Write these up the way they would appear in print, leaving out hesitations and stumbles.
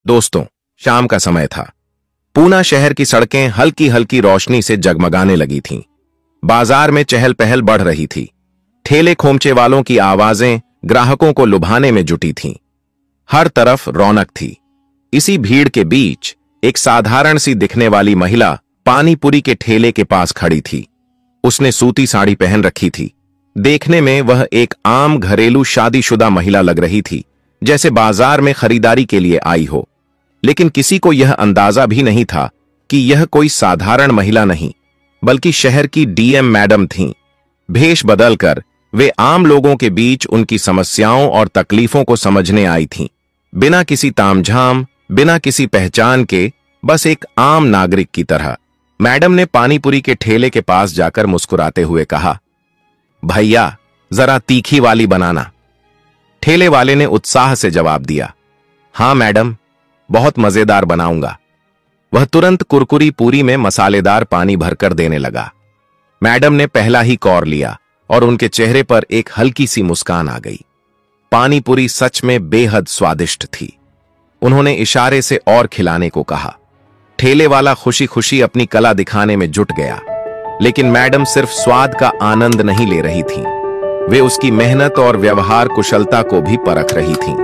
दोस्तों, शाम का समय था। पूना शहर की सड़कें हल्की हल्की रोशनी से जगमगाने लगी थीं। बाजार में चहल पहल बढ़ रही थी। ठेले खोमचे वालों की आवाजें ग्राहकों को लुभाने में जुटी थीं। हर तरफ रौनक थी। इसी भीड़ के बीच एक साधारण सी दिखने वाली महिला पानीपुरी के ठेले के पास खड़ी थी। उसने सूती साड़ी पहन रखी थी। देखने में वह एक आम घरेलू शादीशुदा महिला लग रही थी, जैसे बाजार में खरीदारी के लिए आई हो। लेकिन किसी को यह अंदाजा भी नहीं था कि यह कोई साधारण महिला नहीं, बल्कि शहर की डीएम मैडम थीं। भेष बदलकर वे आम लोगों के बीच उनकी समस्याओं और तकलीफों को समझने आई थीं। बिना किसी तामझाम, बिना किसी पहचान के, बस एक आम नागरिक की तरह। मैडम ने पानीपुरी के ठेले के पास जाकर मुस्कुराते हुए कहा, भैया जरा तीखी वाली बनाना। ठेले वाले ने उत्साह से जवाब दिया, हां मैडम, बहुत मजेदार बनाऊंगा। वह तुरंत कुरकुरी पूरी में मसालेदार पानी भरकर देने लगा। मैडम ने पहला ही कौर लिया और उनके चेहरे पर एक हल्की सी मुस्कान आ गई। पानीपुरी सच में बेहद स्वादिष्ट थी। उन्होंने इशारे से और खिलाने को कहा। ठेले वाला खुशी खुशी अपनी कला दिखाने में जुट गया, लेकिन मैडम सिर्फ स्वाद का आनंद नहीं ले रही थीं, वे उसकी मेहनत और व्यवहार कुशलता को भी परख रही थीं।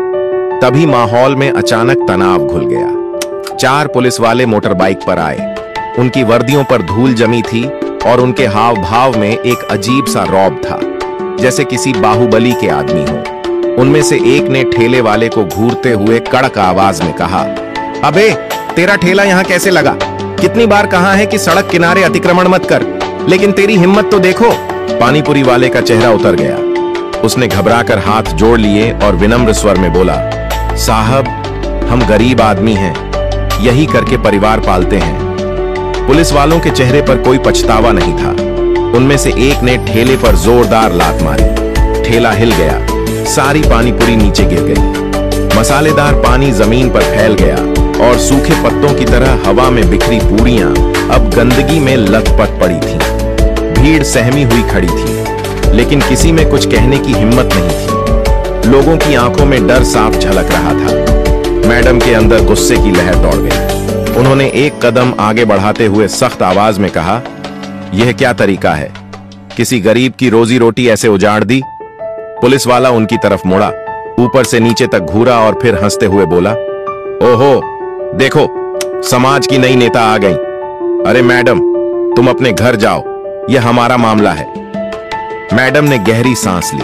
तभी माहौल में अचानक तनाव घुल गया। 4 पुलिस वाले मोटर बाइक पर आए। उनकी वर्दियों पर धूल जमी थी और उनके हाव भाव में एक अजीब सा रौब था, जैसे किसी बाहुबली के आदमी हो। उनमें से एक ने ठेले वाले को घूरते हुए कड़क आवाज में कहा, अबे तेरा ठेला यहां कैसे लगा? कितनी बार कहा है कि सड़क किनारे अतिक्रमण मत कर, लेकिन तेरी हिम्मत तो देखो। पानीपुरी वाले का चेहरा उतर गया। उसने घबराकर हाथ जोड़ लिए और विनम्र स्वर में बोला, साहब, हम गरीब आदमी हैं, यही करके परिवार पालते हैं। पुलिस वालों के चेहरे पर कोई पछतावा नहीं था। उनमें से एक ने ठेले पर जोरदार लात मारी। ठेला हिल गया। सारी पानीपुरी नीचे गिर गई। मसालेदार पानी जमीन पर फैल गया और सूखे पत्तों की तरह हवा में बिखरी पूरियां अब गंदगी में लथपथ पड़ी थीं। भीड़ सहमी हुई खड़ी थी, लेकिन किसी में कुछ कहने की हिम्मत नहीं थी। लोगों की आंखों में डर साफ झलक रहा था। मैडम के अंदर गुस्से की लहर दौड़ गई। उन्होंने एक कदम आगे बढ़ाते हुए सख्त आवाज में कहा, यह क्या तरीका है? किसी गरीब की रोजी रोटी ऐसे उजाड़ दी? पुलिस वाला उनकी तरफ मुड़ा, ऊपर से नीचे तक घूरा और फिर हंसते हुए बोला, ओहो, देखो, समाज की नई नेता आ गई। अरे मैडम, तुम अपने घर जाओ, यह हमारा मामला है। मैडम ने गहरी सांस ली।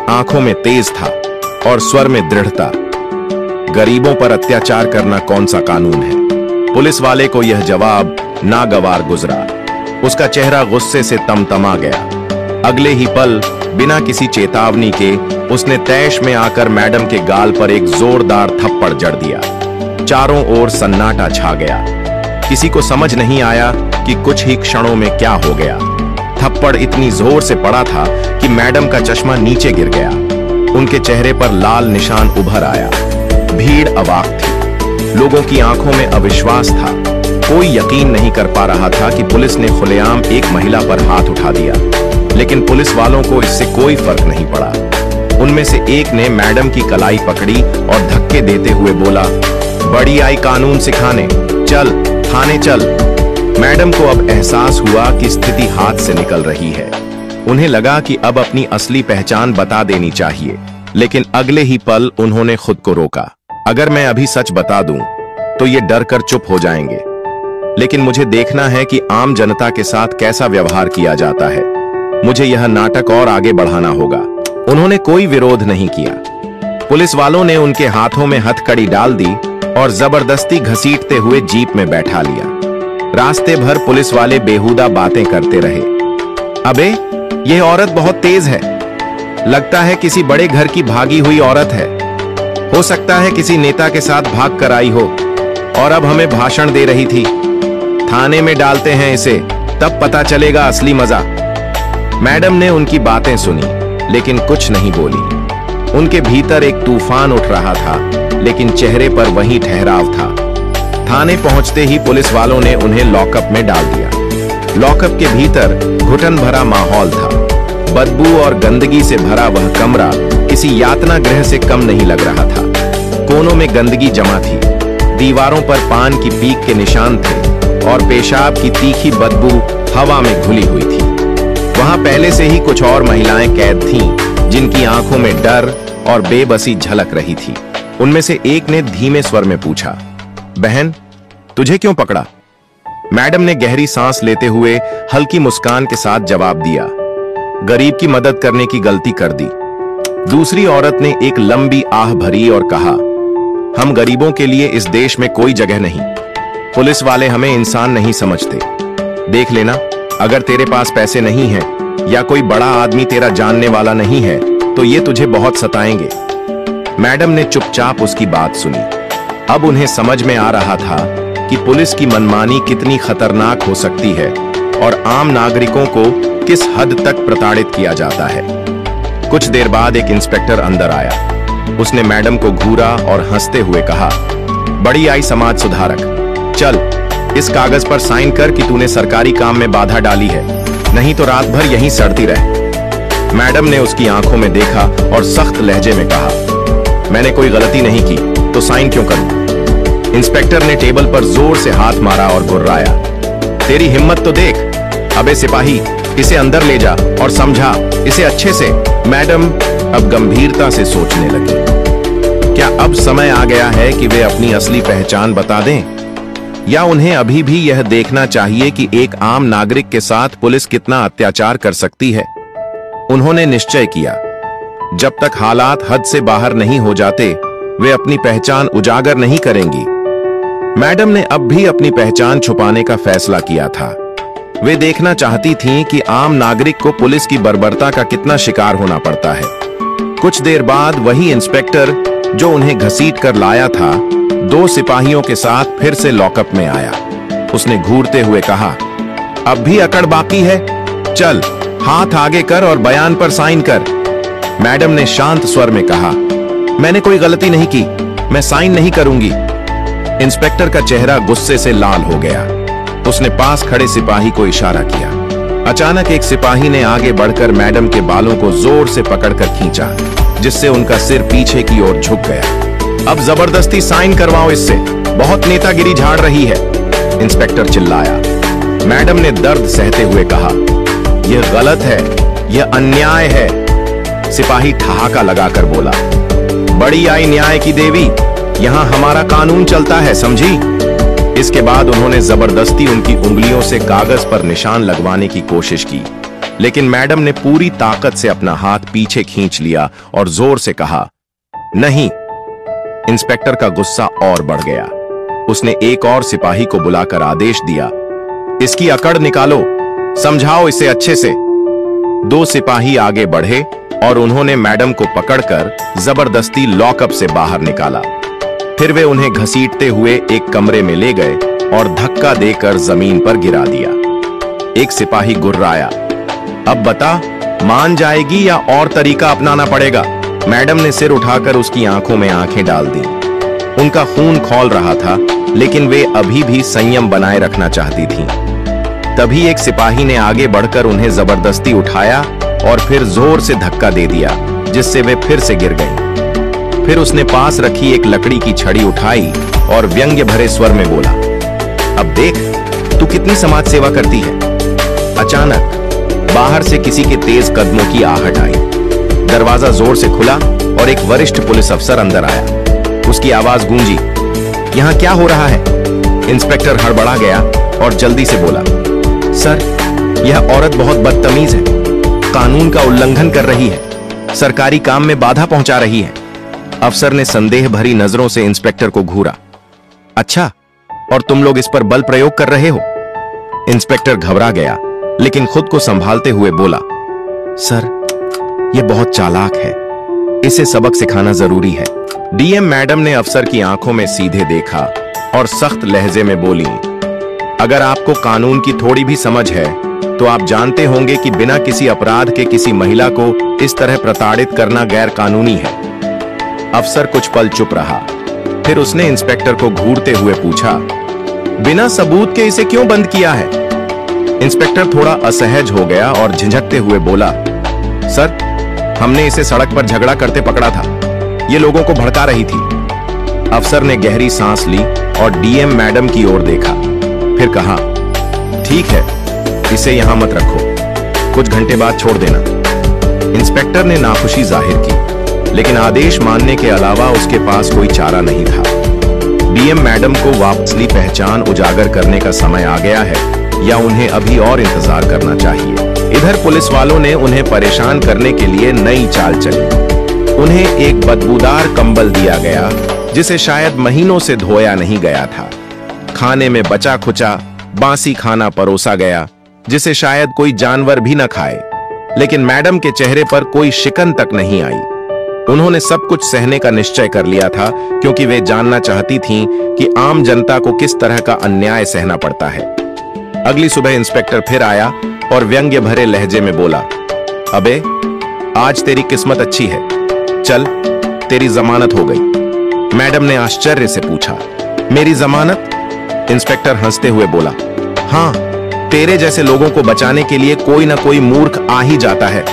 आंखों में तेज था और स्वर में दृढ़ता। गरीबों पर अत्याचार करना कौन सा कानून है? पुलिस वाले को यह जवाब नागवार गुजरा। उसका चेहरा गुस्से से तमतमा गया। अगले ही पल बिना किसी चेतावनी के उसने तैश में आकर मैडम के गाल पर एक जोरदार थप्पड़ जड़ दिया। चारों ओर सन्नाटा छा गया। किसी को समझ नहीं आया कि कुछ ही क्षणों में क्या हो गया। थप्पड़ इतनी जोर से पड़ा था कि मैडम का चश्मा नीचे गिर गया। उनके चेहरे पर लाल निशान उभर आया। भीड़ अवाक थी। लोगों की आंखों में अविश्वास था। कोई यकीन नहीं कर पा रहा था कि पुलिस ने खुलेआम एक महिला पर हाथ उठा दिया। लेकिन पुलिस वालों को इससे कोई फर्क नहीं पड़ा। उनमें से एक ने मैडम की कलाई पकड़ी और धक्के देते हुए बोला, बड़ी आई कानून सिखाने, चल थाने चल। मैडम को अब एहसास हुआ कि स्थिति हाथ से निकल रही है। उन्हें लगा कि अब अपनी असली पहचान बता देनी चाहिए, लेकिन अगले ही पल उन्होंने खुद को रोका। अगर मैं अभी सच बता दूं तो ये डर कर चुप हो जाएंगे, लेकिन मुझे देखना है कि आम जनता के साथ कैसा व्यवहार किया जाता है। मुझे यह नाटक और आगे बढ़ाना होगा। उन्होंने कोई विरोध नहीं किया। पुलिस वालों ने उनके हाथों में हथकड़ी डाल दी और जबरदस्ती घसीटते हुए जीप में बैठा लिया। रास्ते भर पुलिस वाले बेहुदा बातें करते रहे। अबे, यह औरत बहुत तेज है, लगता है किसी बड़े घर की भागी हुई औरत है। हो सकता है किसी नेता के साथ भाग कर आई हो और अब हमें भाषण दे रही थी। थाने में डालते हैं इसे, तब पता चलेगा असली मजा। मैडम ने उनकी बातें सुनी, लेकिन कुछ नहीं बोली। उनके भीतर एक तूफान उठ रहा था, लेकिन चेहरे पर वही ठहराव था। थाने पहुंचते ही पुलिस वालों ने उन्हें लॉकअप में डाल दिया। लॉकअप के भीतर घुटन भरा माहौल था। बदबू और गंदगी से भरा वह कमरा किसी यातना गृह से कम नहीं लग रहा था। कोनों में गंदगी जमा थी। दीवारों पर पान की पीक के निशान थे और पेशाब की तीखी बदबू हवा में घुली हुई थी। वहां पहले से ही कुछ और महिलाएं कैद थीं, जिनकी आंखों में डर और बेबसी झलक रही थी। उनमें से एक ने धीमे स्वर में पूछा, बहन, तुझे क्यों पकड़ा? मैडम ने गहरी सांस लेते हुए हल्की मुस्कान के साथ जवाब दिया, गरीब की मदद करने की गलती कर दी। दूसरी औरत ने एक लंबी आह भरी और कहा, हम गरीबों के लिए इस देश में कोई जगह नहीं। पुलिस वाले हमें इंसान नहीं समझते। देख लेना, अगर तेरे पास पैसे नहीं हैं या कोई बड़ा आदमी तेरा जानने वाला नहीं है तो ये तुझे बहुत सताएंगे। मैडम ने चुपचाप उसकी बात सुनी। अब उन्हें समझ में आ रहा था कि पुलिस की मनमानी कितनी खतरनाक हो सकती है और आम नागरिकों को किस हद तक प्रताड़ित किया जाता है। कुछ देर बाद एक इंस्पेक्टर अंदर आया। उसने मैडम को घूरा और हंसते हुए कहा, बड़ी आई समाज सुधारक, चल इस कागज पर साइन कर कि तूने सरकारी काम में बाधा डाली है, नहीं तो रात भर यहीं सड़ती रहे। मैडम ने उसकी आंखों में देखा और सख्त लहजे में कहा, मैंने कोई गलती नहीं की तो साइन क्यों करूं? इंस्पेक्टर ने टेबल पर जोर से हाथ मारा और गुर्राया, तेरी हिम्मत तो देख। अबे सिपाही, इसे अंदर ले जा और समझा इसे अच्छे से। मैडम अब गंभीरता से सोचने लगी, क्या अब समय आ गया है कि वे अपनी असली पहचान बता दें, या उन्हें अभी भी यह देखना चाहिए कि एक आम नागरिक के साथ पुलिस कितना अत्याचार कर सकती है? उन्होंने निश्चय किया, जब तक हालात हद से बाहर नहीं हो जाते वे अपनी पहचान उजागर नहीं करेंगी। मैडम ने अब भी अपनी पहचान छुपाने का फैसला किया था। वे देखना चाहती थीं कि आम नागरिक को पुलिस की बर्बरता का कितना शिकार होना पड़ता है। कुछ देर बाद वही इंस्पेक्टर जो उन्हें घसीट कर लाया था, 2 सिपाहियों के साथ फिर से लॉकअप में आया। उसने घूरते हुए कहा, अब भी अकड़ बाकी है? चल, हाथ आगे कर और बयान पर साइन कर। मैडम ने शांत स्वर में कहा, मैंने कोई गलती नहीं की, मैं साइन नहीं करूंगी। इंस्पेक्टर का चेहरा गुस्से से लाल हो गया। उसने पास खड़े सिपाही को इशारा किया। अचानक एक सिपाही ने आगे बढ़कर मैडम के बालों को जोर से पकड़कर खींचा, जिससे उनका सिर पीछे की ओर झुक गया। अब जबरदस्ती साइन करवाओ इससे, बहुत नेतागिरी झाड़ रही है, इंस्पेक्टर चिल्लाया। मैडम ने दर्द सहते हुए कहा, यह गलत है, यह अन्याय है। सिपाही ठहाका लगाकर बोला, बड़ी आई न्याय की देवी, यहां हमारा कानून चलता है, समझी? इसके बाद उन्होंने जबरदस्ती उनकी उंगलियों से कागज पर निशान लगवाने की कोशिश की, लेकिन मैडम ने पूरी ताकत से अपना हाथ पीछे खींच लिया और जोर से कहा, नहीं। इंस्पेक्टर का गुस्सा और बढ़ गया। उसने एक और सिपाही को बुलाकर आदेश दिया, इसकी अकड़ निकालो, समझाओ इसे अच्छे से। 2 सिपाही आगे बढ़े और उन्होंने मैडम को पकड़कर जबरदस्ती लॉकअप से बाहर निकाला। फिर वे उन्हें घसीटते हुए एक कमरे में ले गए और धक्का देकर जमीन पर गिरा दिया। एक सिपाही गुर्राया, अब बता, मान जाएगी या और तरीका अपनाना पड़ेगा? मैडम ने सिर उठाकर उसकी आंखों में आंखें डाल दी। उनका खून खौल रहा था, लेकिन वे अभी भी संयम बनाए रखना चाहती थीं। तभी एक सिपाही ने आगे बढ़कर उन्हें जबरदस्ती उठाया और फिर जोर से धक्का दे दिया, जिससे वे फिर से गिर गईं। फिर उसने पास रखी एक लकड़ी की छड़ी उठाई और व्यंग्य भरे स्वर में बोला, अब देख तू कितनी समाज सेवा करती है। अचानक बाहर से किसी के तेज कदमों की आहट आई। दरवाजा जोर से खुला और एक वरिष्ठ पुलिस अफसर अंदर आया। उसकी आवाज गूंजी, यहां क्या हो रहा है? इंस्पेक्टर हड़बड़ा गया और जल्दी से बोला, सर, यह औरत बहुत बदतमीज है, कानून का उल्लंघन कर रही है, सरकारी काम में बाधा पहुंचा रही है। अफसर ने संदेह भरी नजरों से इंस्पेक्टर को घूरा। अच्छा, और तुम लोग इस पर बल प्रयोग कर रहे हो? इंस्पेक्टर घबरा गया, लेकिन खुद को संभालते हुए बोला, सर, यह बहुत चालाक है, इसे सबक सिखाना जरूरी है। डीएम मैडम ने अफसर की आंखों में सीधे देखा और सख्त लहजे में बोली, अगर आपको कानून की थोड़ी भी समझ है तो आप जानते होंगे कि बिना किसी अपराध के किसी महिला को इस तरह प्रताड़ित करना गैर कानूनी है। अफसर कुछ पल चुप रहा, फिर उसने इंस्पेक्टर को घूरते हुए पूछा, बिना सबूत के इसे क्यों बंद किया है? इंस्पेक्टर थोड़ा असहज हो गया और झिझकते हुए बोला, सर, हमने इसे सड़क पर झगड़ा करते पकड़ा था, ये लोगों को भड़का रही थी। अफसर ने गहरी सांस ली और डीएम मैडम की ओर देखा, फिर कहा, ठीक है, इसे यहां मत रखो, कुछ घंटे बाद छोड़ देना। इंस्पेक्टर ने नाखुशी जाहिर की, लेकिन आदेश मानने के अलावा उसके पास कोई चारा नहीं था। डीएम मैडम को वापसली पहचान उजागर करने का समय आ गया है या उन्हें अभी और इंतजार करना चाहिए। इधर पुलिस वालों ने उन्हें परेशान करने के लिए नई चाल चली। उन्हें एक बदबूदार कंबल दिया गया जिसे शायद महीनों से धोया नहीं गया था। खाने में बचा खुचा बासी खाना परोसा गया जिसे शायद कोई जानवर भी न खाए, लेकिन मैडम के चेहरे पर कोई शिकन तक नहीं आई। उन्होंने सब कुछ सहने का निश्चय कर लिया था क्योंकि वे जानना चाहती थीं कि आम जनता को किस तरह का अन्याय सहना पड़ता है। अगली सुबह इंस्पेक्टर फिर आया और व्यंग्य भरे लहजे में बोला, अबे आज तेरी किस्मत अच्छी है, चल तेरी जमानत हो गई। मैडम ने आश्चर्य से पूछा, मेरी जमानत? इंस्पेक्टर हंसते हुए बोला, हाँ, तेरे जैसे लोगों को बचाने के लिए कोई ना कोई मूर्ख आ ही जाता है।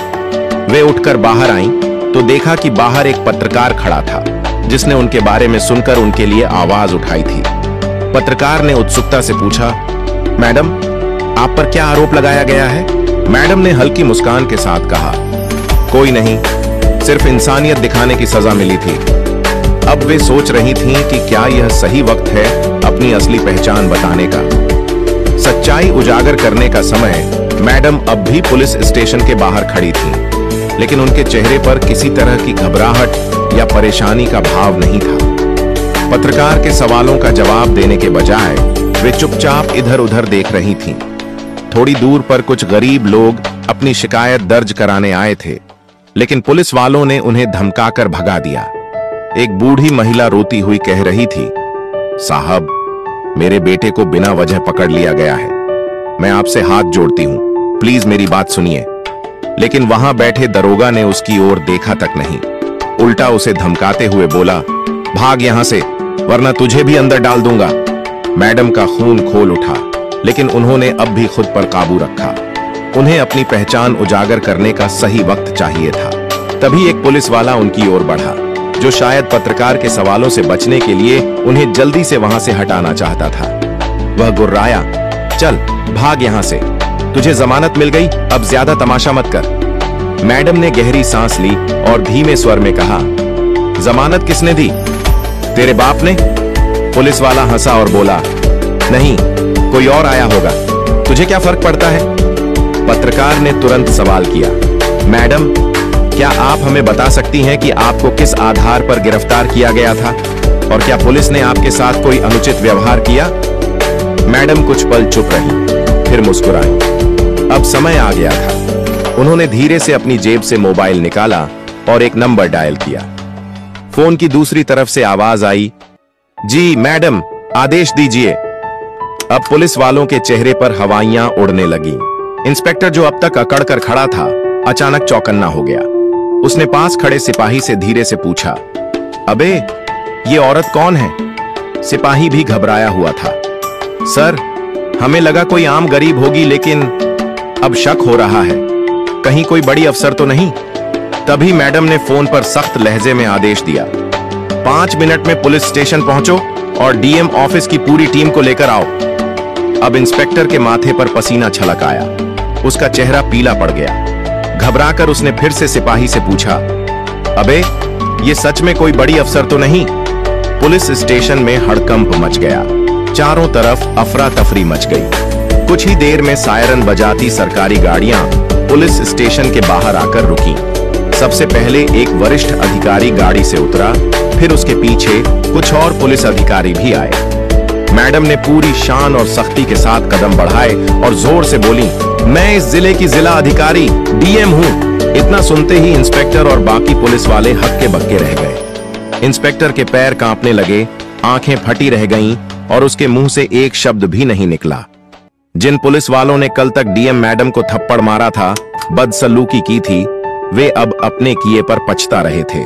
वे उठकर बाहर आईं तो देखा कि बाहर एक पत्रकार खड़ा था जिसने उनके बारे में सुनकर उनके लिए आवाज उठाई थी। पत्रकार ने उत्सुकता से पूछा, मैडम, आप पर क्या आरोप लगाया गया है? मैडम ने हल्की मुस्कान के साथ कहा, कोई नहीं, सिर्फ इंसानियत दिखाने की सजा मिली थी। अब वे सोच रही थीं कि क्या यह सही वक्त है अपनी असली पहचान बताने का। सच्चाई उजागर करने का समय मैडम अब भी पुलिस स्टेशन के बाहर खड़ी थीं, लेकिन उनके चेहरे पर किसी तरह की घबराहट या परेशानी का भाव नहीं था। पत्रकार के सवालों का जवाब देने के बजाय वे चुपचाप इधर उधर देख रही थीं। थोड़ी दूर पर कुछ गरीब लोग अपनी शिकायत दर्ज कराने आए थे, लेकिन पुलिस वालों ने उन्हें धमकाकर भगा दिया। एक बूढ़ी महिला रोती हुई कह रही थी, साहब, मेरे बेटे को बिना वजह पकड़ लिया गया है, मैं आपसे हाथ जोड़ती हूं, प्लीज मेरी बात सुनिए। लेकिन वहां बैठे दरोगा ने उसकी ओर देखा तक नहीं, उल्टा उसे धमकाते हुए बोला, भाग यहां से वरना तुझे भी अंदर डाल दूंगा। मैडम का खून खोल उठा, लेकिन उन्होंने अब भी खुद पर काबू रखा। उन्हें अपनी पहचान उजागर करने का सही वक्त चाहिए था। तभी एक पुलिस वाला उनकी ओर बढ़ा, जो शायद पत्रकार के सवालों से बचने के लिए उन्हें जल्दी से वहां से हटाना चाहता था। वह गुर्राया, चल भाग यहां से, तुझे जमानत मिल गई, अब ज्यादा तमाशा मत कर। मैडम ने गहरी सांस ली और धीमे स्वर में कहा, जमानत किसने दी? तेरे बाप ने? पुलिस वाला हंसा और बोला, नहीं, कोई और आया होगा, तुझे क्या फर्क पड़ता है? पत्रकार ने तुरंत सवाल किया, मैडम, क्या आप हमें बता सकती हैं कि आपको किस आधार पर गिरफ्तार किया गया था और क्या पुलिस ने आपके साथ कोई अनुचित व्यवहार किया? मैडम कुछ पल चुप रही, फिर मुस्कुराई। अब समय आ गया था। उन्होंने धीरे से अपनी जेब से मोबाइल निकाला और एक नंबर डायल किया। फोन की दूसरी तरफ से आवाज आई, जी मैडम, आदेश दीजिए। अब पुलिस वालों के चेहरे पर हवाइयां उड़ने लगी। इंस्पेक्टर, जो अब तक अकड़ कर खड़ा था, अचानक चौकन्ना हो गया। उसने पास खड़े सिपाही से धीरे से पूछा, अबे ये औरत कौन है? सिपाही भी घबराया हुआ था। सर, हमें लगा कोई आम गरीब होगी, लेकिन अब शक हो रहा है, कहीं कोई बड़ी अफसर तो नहीं? तभी मैडम ने फोन पर सख्त लहजे में आदेश दिया, 5 मिनट में पुलिस स्टेशन पहुंचो और डीएम ऑफिस की पूरी टीम को लेकर आओ। अब इंस्पेक्टर के माथे पर पसीना छलक आया, उसका चेहरा पीला पड़ गया। घबराकर उसने फिर से सिपाही से पूछा, अबे ये सच में कोई बड़ी अफसर तो नहीं? पुलिस स्टेशन में हड़कंप मच गया, चारों तरफ अफरा तफरी मच गई। कुछ ही देर में सायरन बजाती सरकारी गाड़ियां पुलिस स्टेशन के बाहर आकर रुकी। सबसे पहले एक वरिष्ठ अधिकारी गाड़ी से उतरा, फिर उसके पीछे कुछ और पुलिस अधिकारी भी आए। मैडम ने पूरी शान और सख्ती के साथ कदम बढ़ाए और जोर से बोली, मैं इस जिले की जिला अधिकारी डीएम हूं। इतना सुनते ही इंस्पेक्टर और बाकी पुलिस वाले हक्के बक्के रह गए। इंस्पेक्टर के पैर कांपने लगे, आंखें फटी रह गईं और उसके मुंह से एक शब्द भी नहीं निकला। जिन पुलिस वालों ने कल तक डीएम मैडम को थप्पड़ मारा था, बदसलूकी की थी, वे अब अपने किए पर पछता रहे थे।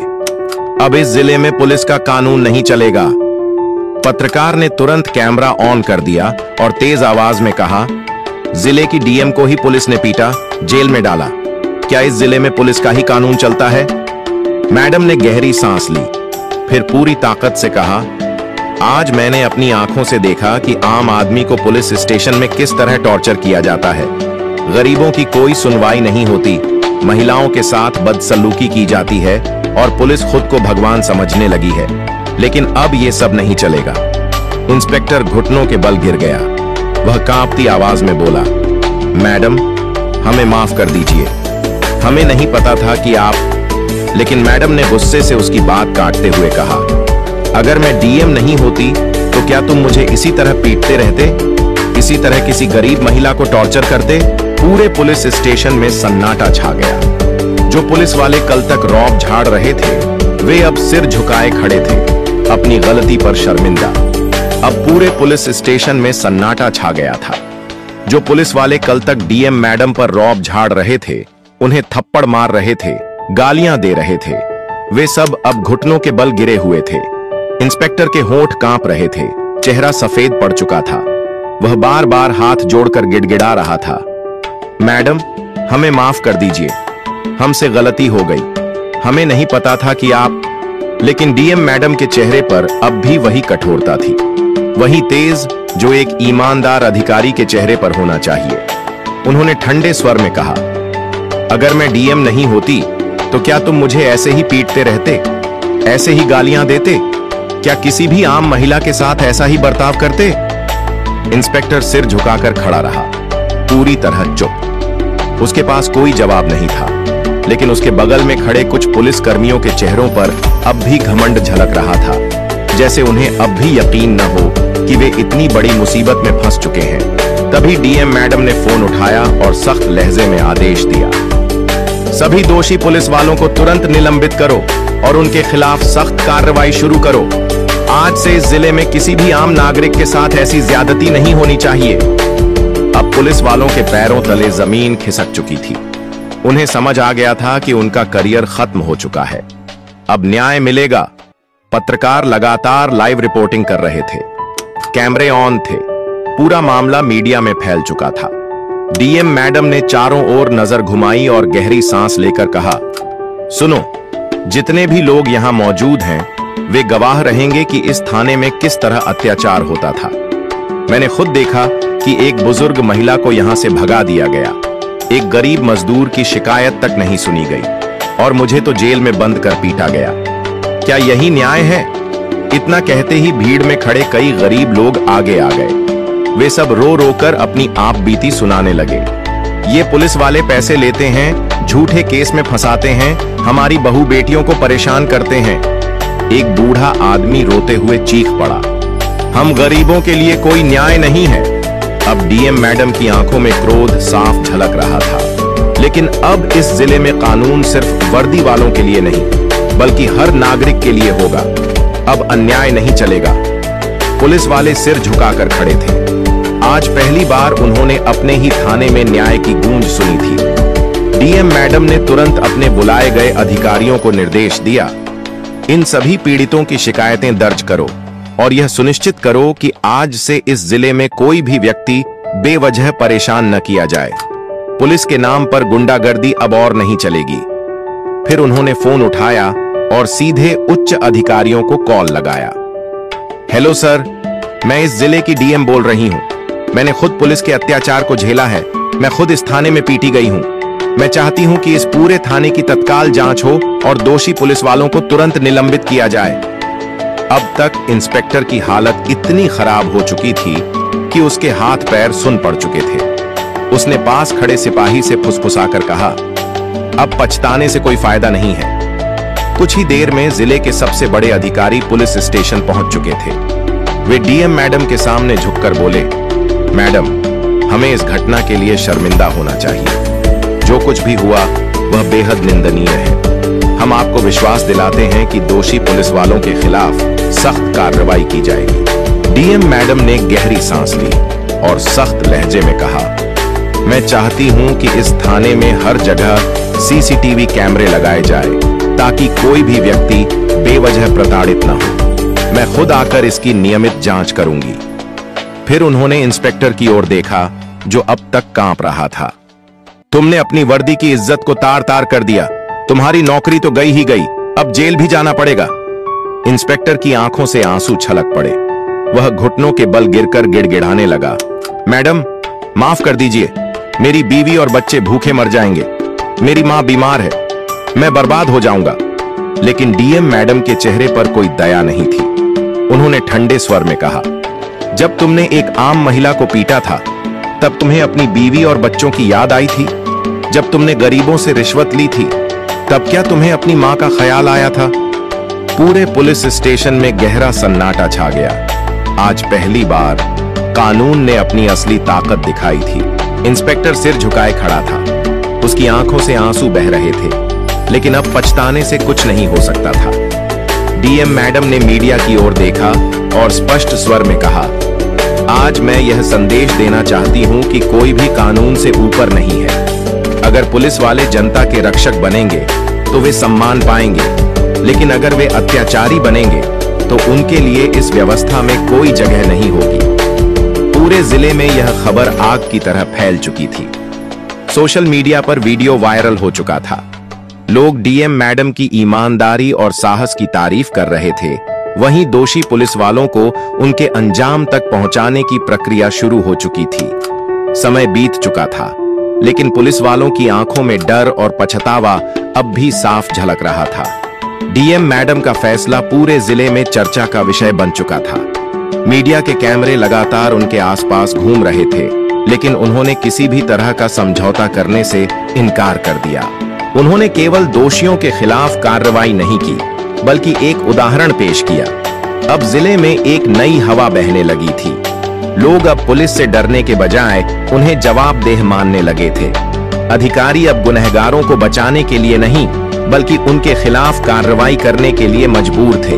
अब इस जिले में पुलिस का कानून नहीं चलेगा। पत्रकार ने तुरंत कैमरा ऑन कर दिया और तेज आवाज में कहा, जिले की डीएम को ही पुलिस ने पीटा, जेल में डाला, क्या इस जिले में पुलिस का ही कानून चलता है? मैडम ने गहरी सांस ली, फिर पूरी ताकत से कहा, आज मैंने अपनी आंखों से देखा कि आम आदमी को पुलिस स्टेशन में किस तरह टॉर्चर किया जाता है। गरीबों की कोई सुनवाई नहीं होती, महिलाओं के साथ बदसलूकी की जाती है और पुलिस खुद को भगवान समझने लगी है। लेकिन अब ये सब नहीं चलेगा। इंस्पेक्टर घुटनों के बल गिर गया। वह कांपती आवाज में बोला, मैडम, हमें माफ कर दीजिए, हमें नहीं पता था कि आप। लेकिन मैडम ने गुस्से से उसकी बात काटते हुए कहा, अगर मैं डीएम नहीं होती तो क्या तुम मुझे इसी तरह पीटते रहते, इसी तरह किसी गरीब महिला को टॉर्चर करते? पूरे पुलिस स्टेशन में सन्नाटा छा गया। जो पुलिस वाले कल तक रौब झाड़ रहे थे, वे अब सिर झुकाए खड़े थे, अपनी गलती पर शर्मिंदा। अब पूरे पुलिस स्टेशन में सन्नाटा छा गया था। जो पुलिस वाले कल तक डीएम मैडम पर रौब झाड़ रहे थे, उन्हें थप्पड़ मार रहे थे, गालियां दे रहे थे, वे सब अब घुटनों के बल गिरे हुए थे। इंस्पेक्टर के होंठ कांप रहे थे, चेहरा सफेद पड़ चुका था। वह बार बार हाथ जोड़कर गिड़गिड़ा रहा था, मैडम, हमें माफ कर दीजिए, हमसे गलती हो गई, हमें नहीं पता था कि आप। लेकिन डीएम मैडम के चेहरे पर अब भी वही कठोरता थी, वही तेज जो एक ईमानदार अधिकारी के चेहरे पर होना चाहिए। उन्होंने ठंडे स्वर में कहा, अगर मैं डीएम नहीं होती तो क्या तुम मुझे ऐसे ही पीटते रहते, ऐसे ही गालियां देते? क्या किसी भी आम महिला के साथ ऐसा ही बर्ताव करते? इंस्पेक्टर सिर झुकाकर खड़ा रहा, पूरी तरह चुप। उसके पास कोई जवाब नहीं था, लेकिन उसके बगल में खड़े कुछ पुलिस कर्मियों के चेहरों पर अब भी घमंड झलक रहा था, जैसे उन्हें अब भी यकीन न हो कि वे इतनी बड़ी मुसीबत में फंस चुके हैं। तभी डीएम मैडम ने फोन उठाया और सख्त लहजे में आदेश दिया, सभी दोषी पुलिस वालों को तुरंत निलंबित करो और उनके खिलाफ सख्त कार्रवाई शुरू करो। आज से इस जिले में किसी भी आम नागरिक के साथ ऐसी ज्यादती नहीं होनी चाहिए। अब पुलिस वालों के पैरों तले जमीन खिसक चुकी थी। उन्हें समझ आ गया था कि उनका करियर खत्म हो चुका है। अब न्याय मिलेगा। पत्रकार लगातार लाइव रिपोर्टिंग कर रहे थे, कैमरे ऑन थे, पूरा मामला मीडिया में फैल चुका था। डीएम मैडम ने चारों ओर नजर घुमाई और गहरी सांस लेकर कहा, सुनो, जितने भी लोग यहां मौजूद हैं वे गवाह रहेंगे कि इस थाने में किस तरह अत्याचार होता था। मैंने खुद देखा कि एक बुजुर्ग महिला को यहां से भगा दिया गया, एक गरीब मजदूर की शिकायत तक नहीं सुनी गई और मुझे तो जेल में बंद कर पीटा गया। क्या यही न्याय है? इतना कहते ही भीड़ में खड़े कई गरीब लोग आगे आ गए। वे सब रो रो कर अपनी आप बीती सुनाने लगे। ये पुलिस वाले पैसे लेते हैं, झूठे केस में फंसाते हैं, हमारी बहू बेटियों को परेशान करते हैं। एक बूढ़ा आदमी रोते हुए चीख पड़ा, हम गरीबों के लिए कोई न्याय नहीं है। अब डीएम मैडम की आंखों में क्रोध साफ झलक रहा था। लेकिन अब इस जिले में कानून सिर्फ वर्दी वालों के लिए नहीं, बल्कि हर नागरिक के लिए होगा। अब अन्याय नहीं चलेगा। पुलिस वाले सिर झुकाकर खड़े थे। आज पहली बार उन्होंने अपने ही थाने में न्याय की गूंज सुनी थी। डीएम मैडम ने तुरंत अपने बुलाए गए अधिकारियों को निर्देश दिया, इन सभी पीड़ितों की शिकायतें दर्ज करो और यह सुनिश्चित करो कि आज से इस जिले में कोई भी व्यक्ति बेवजह परेशान न किया जाए। पुलिस के नाम पर गुंडागर्दी अब और नहीं चलेगी। फिर उन्होंने फोन उठाया और सीधे उच्च अधिकारियों को कॉल लगाया। हेलो सर, मैं इस जिले की डीएम बोल रही हूं। मैंने खुद पुलिस के अत्याचार को झेला है। मैं खुद इस थाने में पीटी गई हूं। मैं चाहती हूं कि इस पूरे थाने की तत्काल जांच हो और दोषी पुलिस वालों को तुरंत निलंबित किया जाए। अब तक इंस्पेक्टर की हालत इतनी खराब हो चुकी थी कि उसके हाथ पैर सुन पड़ चुके थे। उसने पास खड़े सिपाही से फुसफुसाकर कहा, अब पछताने से कोई फायदा नहीं है। कुछ ही देर में जिले के सबसे बड़े अधिकारी पुलिस स्टेशन पहुंच चुके थे। वे डीएम मैडम के सामने झुककर बोले, मैडम, हमें इस घटना के लिए शर्मिंदा होना चाहिए। जो कुछ भी हुआ वह बेहद निंदनीय है। हम आपको विश्वास दिलाते हैं कि दोषी पुलिस वालों के खिलाफ सख्त कार्रवाई की जाएगी। डीएम मैडम ने गहरी सांस ली और सख्त लहजे में कहा, मैं चाहती हूं कि इस थाने में हर जगह सीसीटीवी कैमरे लगाए जाए ताकि कोई भी व्यक्ति बेवजह प्रताड़ित न हो। मैं खुद आकर इसकी नियमित जांच करूंगी। फिर उन्होंने इंस्पेक्टर की ओर देखा, जो अब तक कांप रहा था। तुमने अपनी वर्दी की इज्जत को तार तार कर दिया। तुम्हारी नौकरी तो गई ही गई, अब जेल भी जाना पड़ेगा। इंस्पेक्टर की आंखों से आंसू छलक पड़े। वह घुटनों के बल गिरकर गिड़गिड़ाने लगा। मैडम, माफ कर दीजिए, मेरी बीवी और बच्चे भूखे मर जाएंगे। मेरी मां बीमार है, मैं बर्बाद हो जाऊंगा। लेकिन डीएम मैडम के चेहरे पर कोई दया नहीं थी। उन्होंने ठंडे स्वर में कहा, जब तुमने एक आम महिला को पीटा था, तब तुम्हें अपनी बीवी और बच्चों की याद आई थी? जब तुमने गरीबों से रिश्वत ली थी, तब क्या तुम्हें अपनी मां का ख्याल आया था? पूरे पुलिस स्टेशन में गहरा सन्नाटा छा गया। आज पहली बार कानून ने अपनी असली ताकत दिखाई थी। इंस्पेक्टर सिर झुकाए खड़ा था। उसकी आंखों से आंसू बह रहे थे, लेकिन अब पछताने से कुछ नहीं हो सकता था। डीएम मैडम ने मीडिया की ओर देखा और स्पष्ट स्वर में कहा, आज मैं यह संदेश देना चाहती हूं कि कोई भी कानून से ऊपर नहीं है। अगर पुलिस वाले जनता के रक्षक बनेंगे तो वे सम्मान पाएंगे, लेकिन अगर वे अत्याचारी बनेंगे तो उनके लिए इस व्यवस्था में कोई जगह नहीं होगी। पूरे जिले में यह खबर आग की तरह फैल चुकी थी। सोशल मीडिया पर वीडियो वायरल हो चुका था। लोग डीएम मैडम की ईमानदारी और साहस की तारीफ कर रहे थे। वहीं दोषी पुलिस वालों को उनके अंजाम तक पहुंचाने की प्रक्रिया शुरू हो चुकी थी। समय बीत चुका था, लेकिन पुलिस वालों की आंखों में डर और पछतावा अब भी साफ झलक रहा था। डीएम मैडम का फैसला पूरे जिले में चर्चा का विषय बन चुका था। मीडिया के कैमरे लगातार उनके आसपास घूम रहे थे, लेकिन उन्होंने किसी भी तरह का समझौता करने से इनकार कर दिया। उन्होंने केवल दोषियों के खिलाफ कार्रवाई नहीं की, बल्कि एक उदाहरण पेश किया। अब जिले में एक नई हवा बहने लगी थी। लोग अब पुलिस से डरने के बजाय उन्हें जवाबदेह मानने लगे थे। अधिकारी अब गुनहगारों को बचाने के लिए नहीं, बल्कि उनके खिलाफ कार्रवाई करने के लिए मजबूर थे।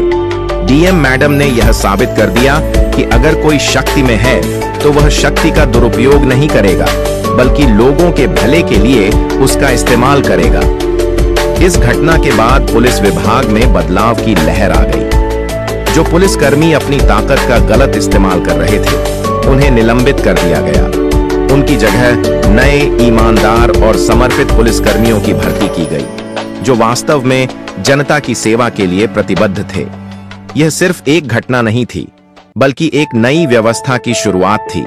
डीएम मैडम ने यह साबित कर दिया कि अगर कोई शक्ति में है तो वह शक्ति का दुरुपयोग नहीं करेगा, बल्कि लोगों के भले के लिए उसका इस्तेमाल करेगा। इस घटना के बाद पुलिस विभाग में बदलाव की लहर आ गई। जो पुलिसकर्मी अपनी ताकत का गलत इस्तेमाल कर रहे थे, उन्हें निलंबित कर दिया गया। उनकी जगह नए, ईमानदार और समर्पित पुलिसकर्मियों की भर्ती की गई, जो वास्तव में जनता की सेवा के लिए प्रतिबद्ध थे। यह सिर्फ एक घटना नहीं थी, बल्कि एक नई व्यवस्था की शुरुआत थी,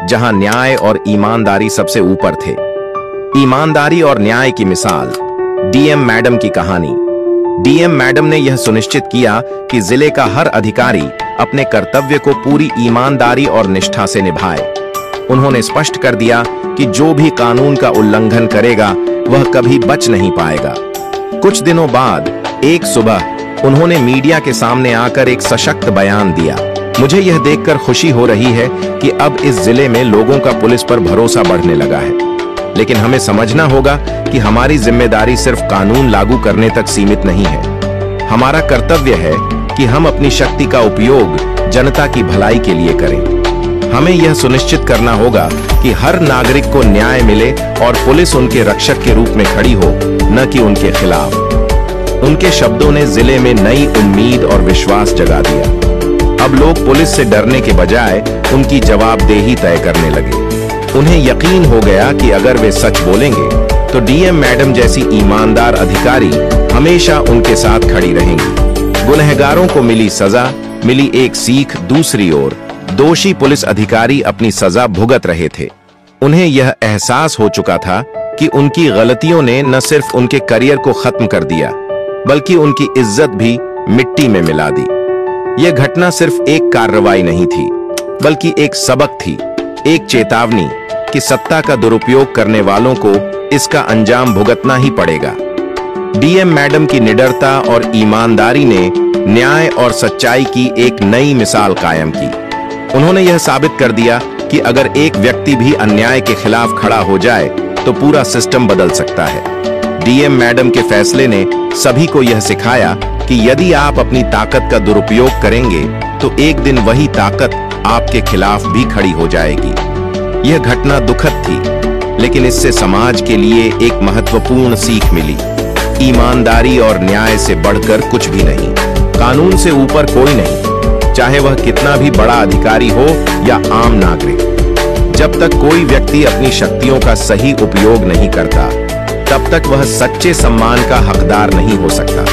जहां न्याय और ईमानदारी सबसे ऊपर थे। ईमानदारी और न्याय की मिसाल, डीएम मैडम की कहानी। डीएम मैडम ने यह सुनिश्चित किया कि जिले का हर अधिकारी अपने कर्तव्य को पूरी ईमानदारी और निष्ठा से निभाए। उन्होंने स्पष्ट कर दिया कि जो भी कानून का उल्लंघन करेगा, वह कभी बच नहीं पाएगा। कुछ दिनों बाद एक सुबह उन्होंने मीडिया के सामने आकर एक सशक्त बयान दिया। मुझे यह देखकर खुशी हो रही है कि अब इस जिले में लोगों का पुलिस पर भरोसा बढ़ने लगा है। लेकिन हमें समझना होगा कि हमारी जिम्मेदारी सिर्फ कानून लागू करने तक सीमित नहीं है। हमारा कर्तव्य है कि हम अपनी शक्ति का उपयोग जनता की भलाई के लिए करें। हमें यह सुनिश्चित करना होगा कि हर नागरिक को न्याय मिले और पुलिस उनके रक्षक के रूप में खड़ी हो, न कि उनके खिलाफ। उनके शब्दों ने जिले में नई उम्मीद और विश्वास जगा दिया। अब लोग पुलिस से डरने के बजाय उनकी जवाबदेही तय करने लगे। उन्हें यकीन हो गया कि अगर वे सच बोलेंगे तो डीएम मैडम जैसी ईमानदार अधिकारी हमेशा उनके साथ खड़ी रहेंगी। गुनहगारों को मिली सजा, मिली एक सीख। दूसरी ओर दोषी पुलिस अधिकारी अपनी सजा भुगत रहे थे। उन्हें यह एहसास हो चुका था कि उनकी गलतियों ने न सिर्फ उनके करियर को खत्म कर दिया, बल्कि उनकी इज्जत भी मिट्टी में मिला दी। यह घटना सिर्फ एक कार्रवाई नहीं थी, बल्कि एक सबक थी, एक चेतावनी कि सत्ता का दुरुपयोग करने वालों को इसका अंजाम भुगतना ही पड़ेगा। डीएम मैडम की निडरता और ईमानदारी ने न्याय और सच्चाई की एक नई मिसाल कायम की। उन्होंने यह साबित कर दिया कि अगर एक व्यक्ति भी अन्याय के खिलाफ खड़ा हो जाए तो पूरा सिस्टम बदल सकता है। डीएम मैडम के फैसले ने सभी को यह सिखाया कि यदि आप अपनी ताकत का दुरुपयोग करेंगे तो एक दिन वही ताकत आपके खिलाफ भी खड़ी हो जाएगी। यह घटना दुखद थी, लेकिन इससे समाज के लिए एक महत्वपूर्ण सीख मिली। ईमानदारी और न्याय से बढ़कर कुछ भी नहीं, कानून से ऊपर कोई नहीं, चाहे वह कितना भी बड़ा अधिकारी हो या आम नागरिक। जब तक कोई व्यक्ति अपनी शक्तियों का सही उपयोग नहीं करता, तब तक वह सच्चे सम्मान का हकदार नहीं हो सकता।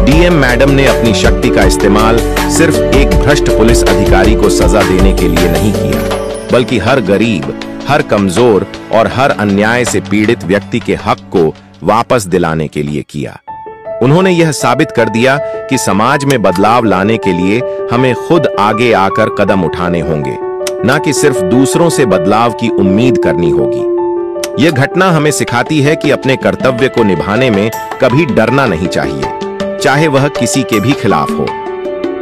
डीएम मैडम ने अपनी शक्ति का इस्तेमाल सिर्फ एक भ्रष्ट पुलिस अधिकारी को सजा देने के लिए नहीं किया, बल्कि हर गरीब, हर कमजोर और हर अन्याय से पीड़ित व्यक्ति के हक को वापस दिलाने के लिए किया। उन्होंने यह साबित कर दिया कि समाज में बदलाव लाने के लिए हमें खुद आगे आकर कदम उठाने होंगे, न कि सिर्फ दूसरों से बदलाव की उम्मीद करनी होगी। यह घटना हमें सिखाती है कि अपने कर्तव्य को निभाने में कभी डरना नहीं चाहिए, चाहे वह किसी के भी खिलाफ हो।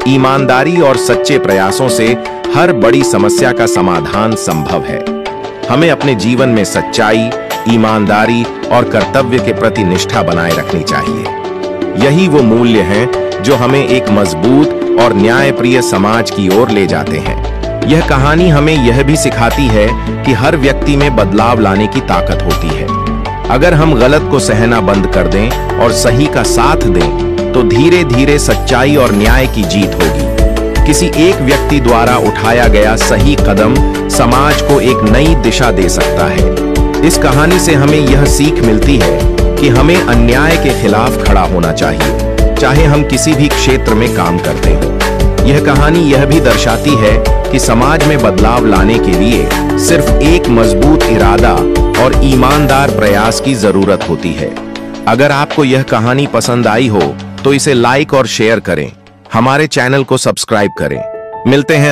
ईमानदारी और सच्चे प्रयासों से हर बड़ी समस्या का समाधान संभव है। हमें अपने जीवन में सच्चाई, ईमानदारी और कर्तव्य के प्रति निष्ठा बनाए रखनी चाहिए। यही वो मूल्य हैं जो हमें एक मजबूत और न्यायप्रिय समाज की ओर ले जाते हैं। यह कहानी हमें यह भी सिखाती है कि हर व्यक्ति में बदलाव लाने की ताकत होती है। अगर हम गलत को सहना बंद कर दें और सही का साथ दें, तो धीरे धीरे सच्चाई और न्याय की जीत होगी। किसी एक व्यक्ति द्वारा उठाया गया सही कदम समाज को एक नई दिशा दे सकता है। इस कहानी से हमें यह सीख मिलती है कि हमें अन्याय के खिलाफ खड़ा होना चाहिए, चाहे हम किसी भी क्षेत्र में काम करते हों। यह कहानी यह भी दर्शाती है कि समाज में बदलाव लाने के लिए सिर्फ एक मजबूत इरादा और ईमानदार प्रयास की जरूरत होती है। अगर आपको यह कहानी पसंद आई हो तो इसे लाइक और शेयर करें। हमारे चैनल को सब्सक्राइब करें। मिलते हैं